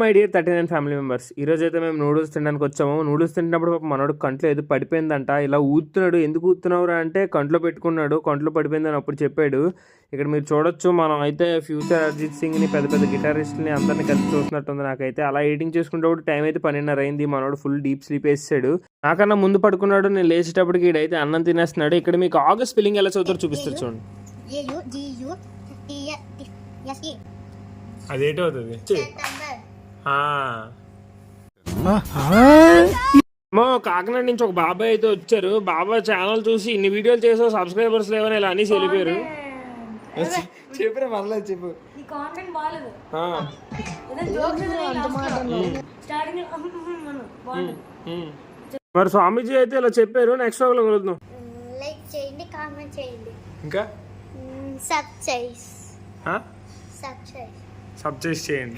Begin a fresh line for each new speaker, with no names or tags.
My dear 39 family members, ఈరోజు అయితే మేము నూడిల్స్ తినడానికి వచ్చాము. నూడిల్స్ తింటున్నప్పుడు మనోడు కంట్లో ఏదో పడిపోయిందంట. ఇలా ఊతున్నాడు. ఎందుకు ఊతున్నావురా అంటే కంట్లో పెట్టుకున్నాడు, కంట్లో పడిపోయిందని అప్పుడు చెప్పాడు. ఇక్కడ మీరు చూడొచ్చు, మనం అయితే ఫ్యూచర్ అరిజిత్ సింగ్ని, పెద్ద పెద్ద గిటారిస్ట్ని అందరినీ కలిసి చూసినట్టుంది నాకైతే. అలా ఎడిటింగ్ చేసుకునేటప్పుడు టైం అయితే 12:30 అయింది. మనోడు ఫుల్ డీప్ స్లీప్ వేసాడు. నాకన్నా ముందు పడుకున్నాడు. నేను లేచేటప్పటికి ఈడైతే అన్నం తినేస్తున్నాడు. ఇక్కడ మీకు ఆగస్ట్ స్పెల్లింగ్ ఎలా చదువుతారో చూపిస్తారు చూడండి. అదేంటో అవుతుంది కాకినాడ నుంచి ఒక బాబాయ్ అయితే వచ్చారు. బాబాయ్ ఛానల్ చూసి ఇన్ని వీడియోలు చేసావు, సబ్స్క్రైబర్స్ లేవని ఇలా అనేసి వెళ్ళిపోయారు.
చెప్పిన పర్లేదు చెప్పు.
మరి స్వామీజీ అయితే ఇలా చెప్పారు. నెక్స్ట్ లో కలుద్దాం.
లైక్ చేయండి, కామెంట్ చేయండి,
ఇంకా
సబ్స్క్రైబ్
చేయండి.